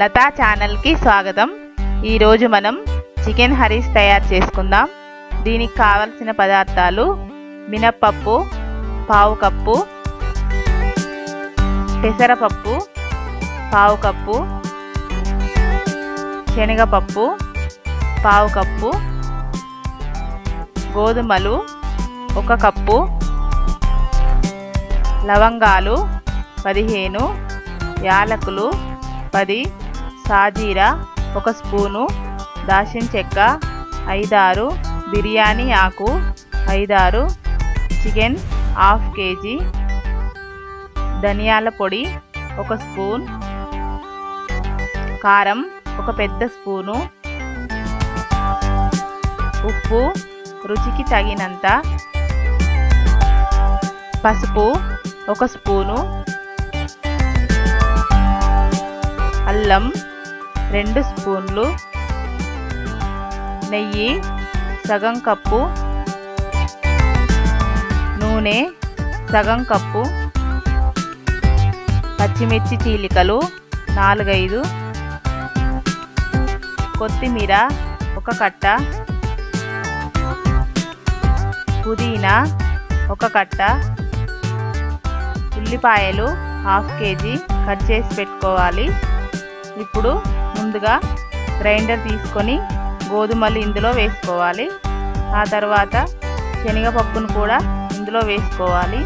Lata channel కి స్వాగతం। ఈ రోజు మనం చికెన్ హరీస్ తయారు చేసుకుందాం। దీనికి కావాల్సిన పదార్థాలు మినపప్పు పావు కప్పు, పెసరపప్పు పావు కప్పు, శనగపప్పు పావు కప్పు, గోధుమలు 1 కప్పు, లవంగాలు 15, యాలకులు 10, సాజీరా 1 స్పూను, దాల్చిన చెక్క 5-6, బిర్యానీ ఆకు 5-6, చికెన్ ½ కేజీ, ధనియాల పొడి 1 స్పూన్, కారం 1 పెద్ద స్పూను, ఉప్పు రుచికి తగినంత, పసుపు 1 స్పూను, అల్లం 2 స్పూన్లు, నెయ్యి సగం కప్పు, నూనె సగం కప్పు, పచ్చిమిర్చి చీలికలు 4-5, కొత్తిమీర 1 కట్ట, పుదీనా 1 కట్ట, ఉల్లిపాయలు ½ కేజీ కట్ చేసి పెట్టుకోవాలి। ఇప్పుడు ముందుగా గ్రైండర్ తీసుకొని గోధుమలు ఇందులో వేసుకోవాలి। ఆ తర్వాత శనగపప్పును కూడా ఇందులో వేసుకోవాలి।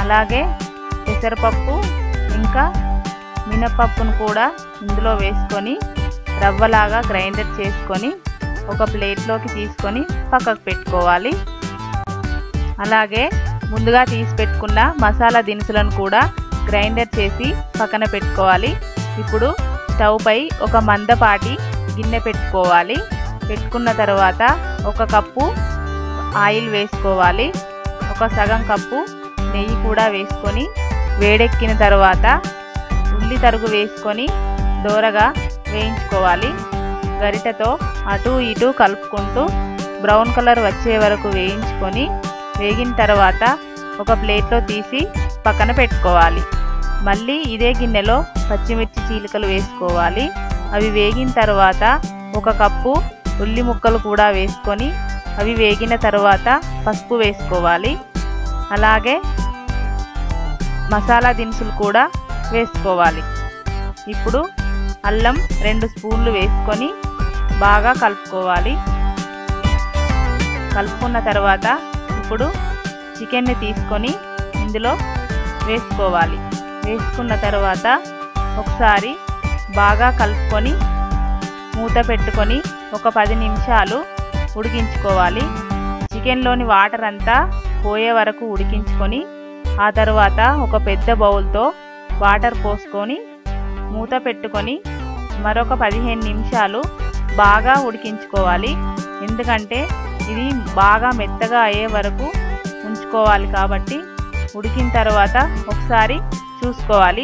అలాగే పెసరపప్పు ఇంకా మినపప్పును కూడా ఇందులో వేసుకొని రవ్వలాగా గ్రైండర్ చేసుకొని ఒక ప్లేట్లోకి తీసుకొని పక్కకు పెట్టుకోవాలి। అలాగే ముందుగా తీసి పెట్టుకున్న మసాలా దినుసులను కూడా గ్రైండర్ చేసి పక్కన పెట్టుకోవాలి। ఇప్పుడు స్టవ్ పై ఒక మందపాటి గిన్నె పెట్టుకోవాలి। పెట్టుకున్న తర్వాత 1 కప్పు ఆయిల్ వేసుకోవాలి, 1 సగం కప్పు నెయ్యి కూడా వేసుకొని వేడెక్కిన తర్వాత ఉల్లి తరుగు వేసుకొని దోరగా వేయించుకోవాలి। గరిటెతో అటు ఇటు కలుపుకుంటూ బ్రౌన్ కలర్ వచ్చే వరకు వేయించుకొని వేగిన తర్వాత ఒక ప్లేట్లో తీసి పక్కన పెట్టుకోవాలి। మళ్ళీ ఇదే గిన్నెలో పచ్చిమిర్చి చీలికలు వేసుకోవాలి। అవి వేగిన తర్వాత 1 కప్పు ఉల్లి ముక్కలు కూడా వేసుకొని అవి వేగిన తర్వాత పసుపు వేసుకోవాలి। అలాగే మసాలా దినుసులు కూడా వేసుకోవాలి। ఇప్పుడు అల్లం 2 స్పూన్లు వేసుకొని బాగా కలుపుకోవాలి। కలుపుకున్న తర్వాత ఇప్పుడు చికెన్ని తీసుకొని ఇందులో వేసుకోవాలి। వేసుకున్న తర్వాత ఒకసారి బాగా కలుపుకొని మూత పెట్టుకొని ఒక 10 నిమిషాలు ఉడికించుకోవాలి। చికెన్లోని వాటర్ అంతా పోయే వరకు ఉడికించుకొని ఆ తర్వాత ఒక పెద్ద బౌల్తో వాటర్ పోసుకొని మూత పెట్టుకొని మరొక 15 నిమిషాలు బాగా ఉడికించుకోవాలి। ఎందుకంటే ఇది బాగా మెత్తగా అయ్యే వరకు ఉంచుకోవాలి కాబట్టి ఉడికిన తర్వాత ఒకసారి చూసుకోవాలి।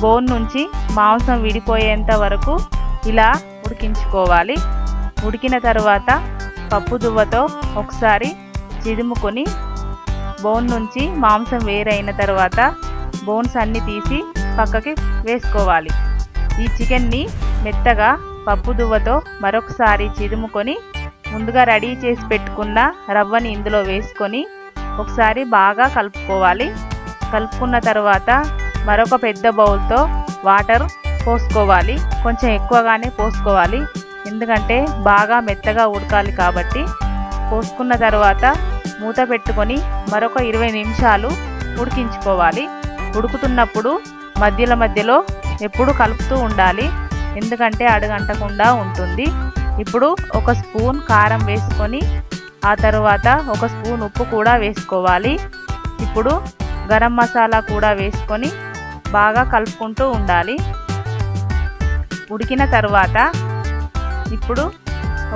బోన్ నుంచి మాంసం విడిపోయేంత వరకు ఇలా ఉడికించుకోవాలి। ఉడికిన తర్వాత పప్పు దువ్వతో ఒకసారి చిదుముకొని బోన్ నుంచి మాంసం వేరైన తర్వాత బోన్స్ అన్ని తీసి పక్కకి వేసుకోవాలి। ఈ చికెన్ని మెత్తగా పప్పు దువ్వతో మరొకసారి చిదుముకొని ముందుగా రెడీ చేసి పెట్టుకున్న రవ్వని ఇందులో వేసుకొని ఒకసారి బాగా కలుపుకోవాలి। కలుపుకున్న తర్వాత మరొక పెద్ద బౌల్తో వాటర్ పోసుకోవాలి, కొంచెం ఎక్కువగానే పోసుకోవాలి ఎందుకంటే బాగా మెత్తగా ఉడకాలి కాబట్టి। పోసుకున్న తర్వాత మూత పెట్టుకొని మరొక 20 నిమిషాలు ఉడికించుకోవాలి। ఉడుకుతున్నప్పుడు మధ్యలో ఎప్పుడు కలుపుతూ ఉండాలి ఎందుకంటే అడుగంటకుండా ఉంటుంది। ఇప్పుడు 1 స్పూన్ కారం వేసుకొని ఆ తర్వాత 1 స్పూన్ ఉప్పు కూడా వేసుకోవాలి। ఇప్పుడు గరం మసాలా కూడా వేసుకొని బాగా కలుపుకుంటూ ఉండాలి। ఉడికిన తర్వాత ఇప్పుడు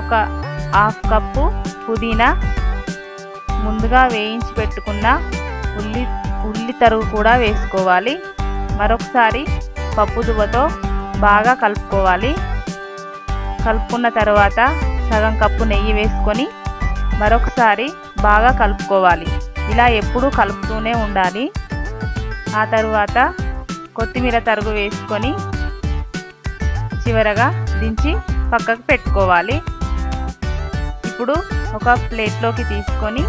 ఒక ½ కప్పు పుదీనా, ముందుగా వేయించి పెట్టుకున్న ఉల్లి తరుగు కూడా వేసుకోవాలి। మరొకసారి పప్పు దువ్వతో బాగా కలుపుకోవాలి। కలుపుకున్న తర్వాత సగం కప్పు నెయ్యి వేసుకొని మరొకసారి బాగా కలుపుకోవాలి। ఇలా ఎప్పుడూ కలుపుతూనే ఉండాలి। ఆ తర్వాత కొత్తిమీర తరుగు వేసుకొని చివరగా దించి పక్కకు పెట్టుకోవాలి. ఇప్పుడు ఒక ప్లేట్లోకి తీసుకొని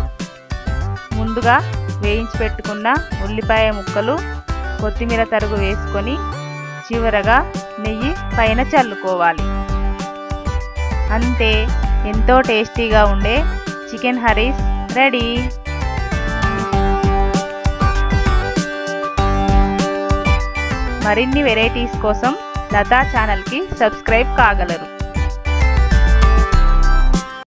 ముందుగా వేయించి పెట్టుకున్న ఉల్లిపాయ ముక్కలు, కొత్తిమీర తరుగు వేసుకొని చివరగా నెయ్యి పైన చల్లుకోవాలి. అంతే, ఎంతో టేస్టీగా ఉండే చికెన్ హరీస్ రెడీ. మరిన్ని వెరైటీస్ కోసం లతా ఛానల్కి సబ్స్క్రైబ్ కాగలరు.